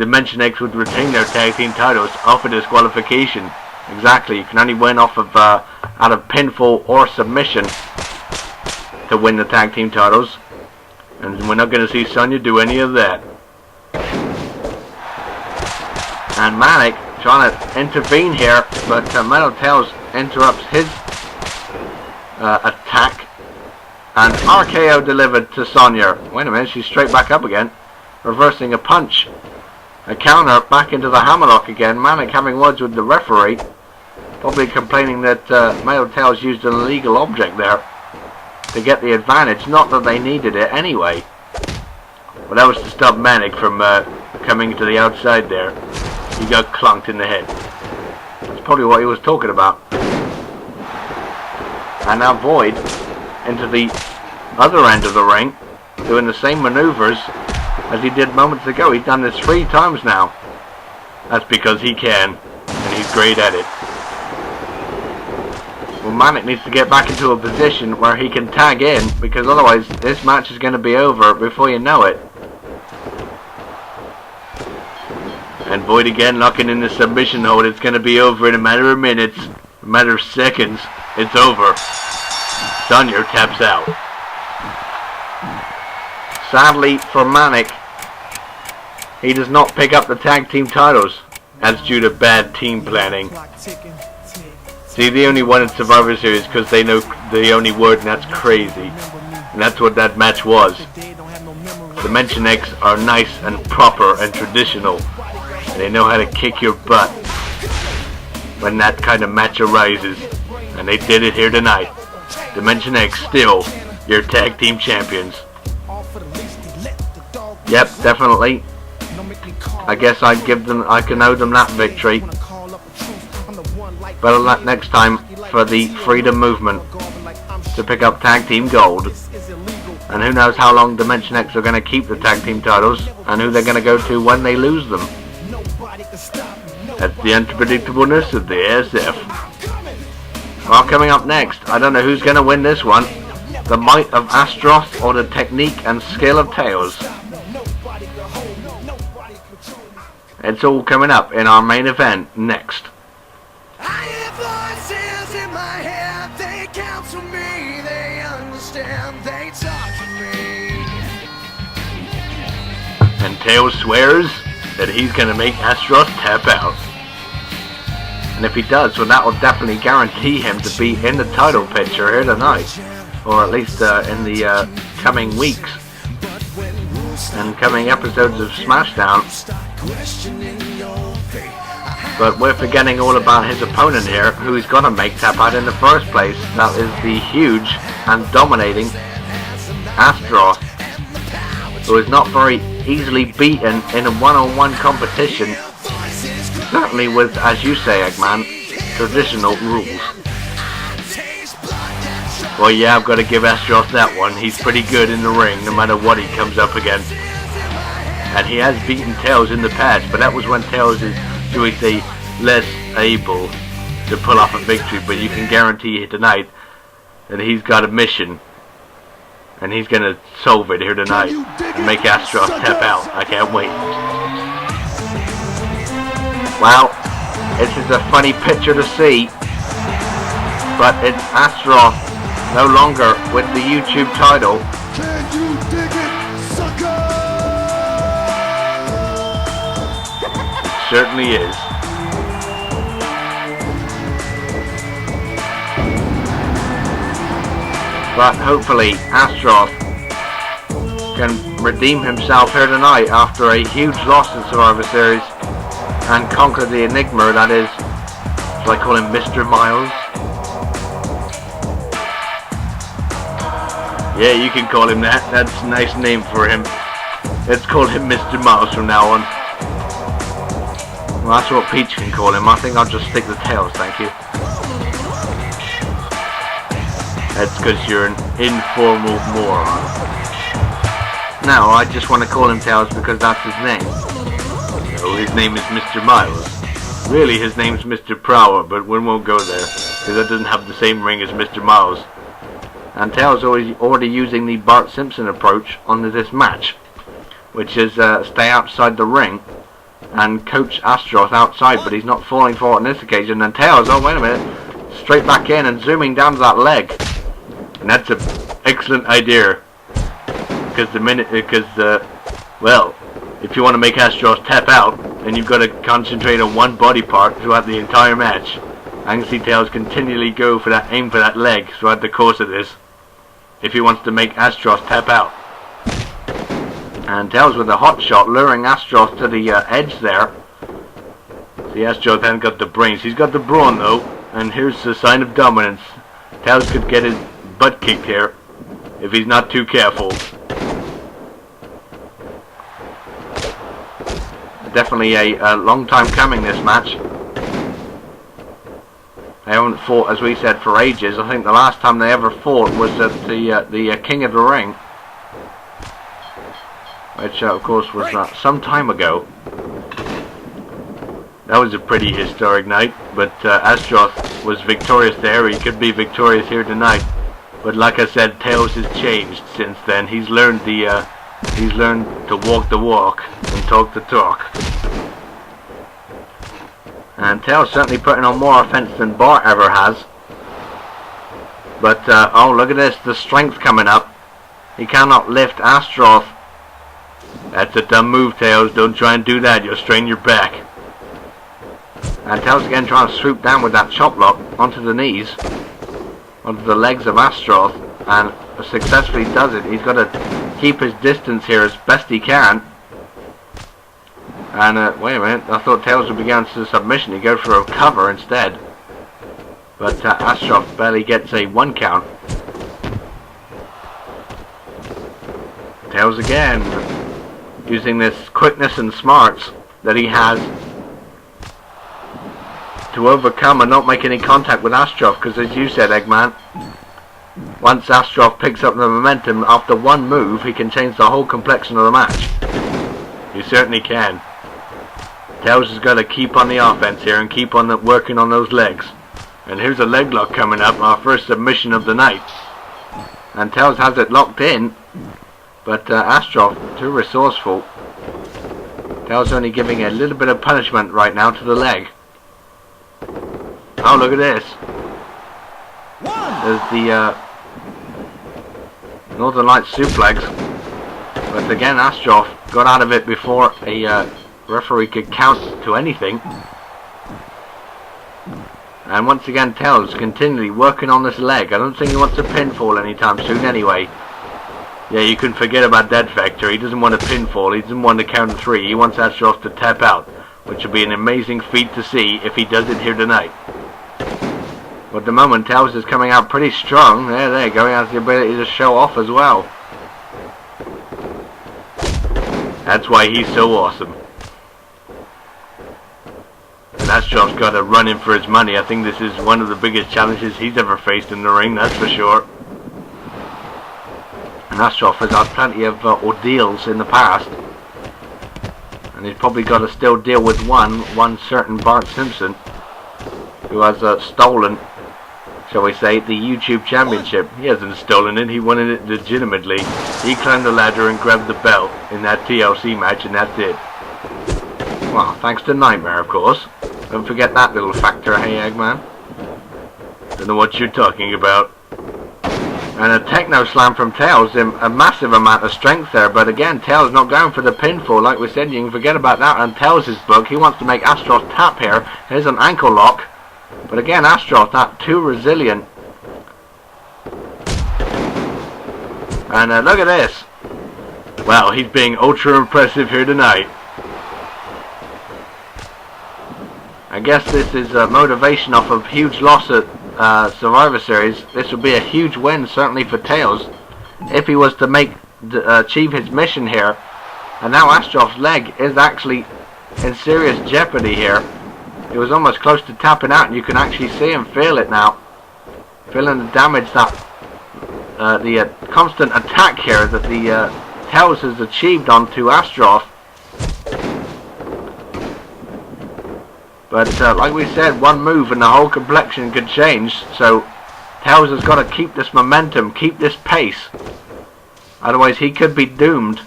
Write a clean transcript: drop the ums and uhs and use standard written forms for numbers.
Dimension X would retain their tag team titles off of disqualification. Exactly, you can only win off of out of pinfall or submission to win the tag team titles, and we're not going to see Sonya do any of that. And Manic trying to intervene here, but Metal Tails interrupts his attack, and RKO delivered to Sonya. Wait a minute, she's straight back up again, reversing a punch. A counter back into the hammerlock again. Manic having words with the referee, probably complaining that Metal Tails used an illegal object there to get the advantage. Not that they needed it anyway, but that was to stop Manic from coming to the outside there. He got clunked in the head. That's probably what he was talking about. And now Void into the other end of the ring, doing the same maneuvers as he did moments ago. He's done this 3 times now. That's because he can, and he's great at it. Well, Manic needs to get back into a position where he can tag in, because otherwise this match is going to be over before you know it. And Void again locking in the submission hold. It's going to be over in a matter of minutes, a matter of seconds. It's over. Sonya taps out. Sadly for Manic, he does not pick up the tag team titles. That's due to bad team planning. See, they only won in Survivor Series because they know the only word, and that's crazy. And that's what that match was. Dimension X are nice and proper and traditional. And they know how to kick your butt when that kind of match arises. And they did it here tonight. Dimension X still your tag team champions. Yep, definitely. I guess I can owe them that victory. Better luck next time for the Freedom Movement to pick up tag team gold. And who knows how long Dimension X are going to keep the tag team titles, and who they're going to go to when they lose them. That's the unpredictableness of the ASF. Well, coming up next, I don't know who's going to win this one. The might of Astro or the technique and skill of Tails. It's all coming up in our main event next. I have voices in my head, they counsel me, they understand, they talk to me. And Tails swears that he's going to make Astro tap out. And if he does, well, that will definitely guarantee him to be in the title picture here tonight. Or at least in the coming weeks. And coming episodes of Smashdown. But we're forgetting all about his opponent here, who he's going to make tap out in the first place. That is the huge and dominating Astro, who is not very easily beaten in a one-on-one competition. Certainly with, as you say, Eggman, traditional rules. Well, yeah, I've got to give Astro that one. He's pretty good in the ring, no matter what he comes up against. And he has beaten Tails in the past, but that was when Tails is, shall we say, less able to pull off a victory. But you can guarantee tonight that he's got a mission, and he's going to solve it here tonight and make Astro tap out. I can't wait. Well, this is a funny picture to see, but it's Astro no longer with the YouTube title. Can you dig it, sucker? Certainly is. But hopefully Astro can redeem himself here tonight after a huge loss in Survivor Series and conquer the enigma that is, shall I call him Mr. Miles? Yeah, you can call him that. That's a nice name for him. Let's call him Mr. Miles from now on. Well, that's what Peach can call him. I think I'll just stick with Tails, thank you. That's because you're an informal moron. No, I just want to call him Tails because that's his name. No, his name is Mr. Miles. Really, his name's Mr. Prower, but we won't go there because that doesn't have the same ring as Mr. Miles. And Tails is already using the Bart Simpson approach on this match, which is stay outside the ring and coach Astro outside, but he's not falling for it on this occasion. And Tails, oh wait a minute, straight back in and zooming down to that leg. And that's an excellent idea, well, if you want to make Astros tap out, then you've got to concentrate on one body part throughout the entire match. I can see Tails continually aim for that leg throughout the course of this, if he wants to make Astros tap out. And Tails with a hot shot, luring Astros to the edge there. The Astros hasn't got the brains. He's got the brawn though, and here's the sign of dominance. Tails could get his butt kicked here if he's not too careful. Definitely a long time coming, this match. They haven't fought, as we said, for ages. I think the last time they ever fought was at the King of the Ring, which of course was some time ago. That was a pretty historic night, but Astros was victorious there. He could be victorious here tonight, but like I said, Tails has changed since then. He's learned to walk the walk and talk the talk. And Tails certainly putting on more offense than Bart ever has. But oh, look at this, the strength coming up. He cannot lift Astro. That's a dumb move, Tails. Don't try and do that. You'll strain your back. And Tails again trying to swoop down with that chop block onto the knees, onto the legs of Astro, and successfully does it. He's got to keep his distance here as best he can. And wait a minute, I thought Tails would be going to submission. He goes for a cover instead. But Astro barely gets a 1 count. Tails again, using this quickness and smarts that he has to overcome and not make any contact with Astro, because as you said, Eggman, once Astro picks up the momentum after one move, he can change the whole complexion of the match. He certainly can. Tails has got to keep on the offense here and keep on working on those legs. And here's a leg lock coming up, our first submission of the night. And Tails has it locked in, but Astro, too resourceful. Tails only giving a little bit of punishment right now to the leg. Oh, look at this. There's the Northern Lights suplex. But again, Astro got out of it before a referee could count to anything. And once again, Tails continually working on this leg. I don't think he wants a pinfall anytime soon anyway. Yeah, you can forget about that factor. He doesn't want a pinfall. He doesn't want to count to 3. He wants Astro to tap out, which will be an amazing feat to see if he does it here tonight. But at the moment, Tails is coming out pretty strong. There you go. He has the ability to show off as well. That's why he's so awesome. And Astro's got to run in for his money. I think this is one of the biggest challenges he's ever faced in the ring, that's for sure. And Astro has had plenty of ordeals in the past. And he's probably got to still deal with one certain Bart Simpson, who has stolen, shall we say, the YouTube Championship. He hasn't stolen it, he won it legitimately. He climbed the ladder and grabbed the belt in that TLC match, and that's it. Well, thanks to Nightmare, of course. Don't forget that little factor, hey Eggman. Don't know what you're talking about. And a techno slam from Tails, a massive amount of strength there, but again, Tails not going for the pinfall, like we said. You can forget about that on Tails' book. He wants to make Astro tap here. Here's an ankle lock. But again, Astro not too resilient. And look at this. Well, he's being ultra impressive here tonight. I guess this is motivation off of huge loss at Survivor Series. This would be a huge win, certainly for Tails, if he was to achieve his mission here. And now Astro's leg is actually in serious jeopardy here. He was almost close to tapping out, and you can actually see him feel it now. Feeling the damage that the constant attack here that the Tails has achieved onto Astro. But like we said, one move and the whole complexion could change. So Tails has got to keep this momentum, keep this pace. Otherwise he could be doomed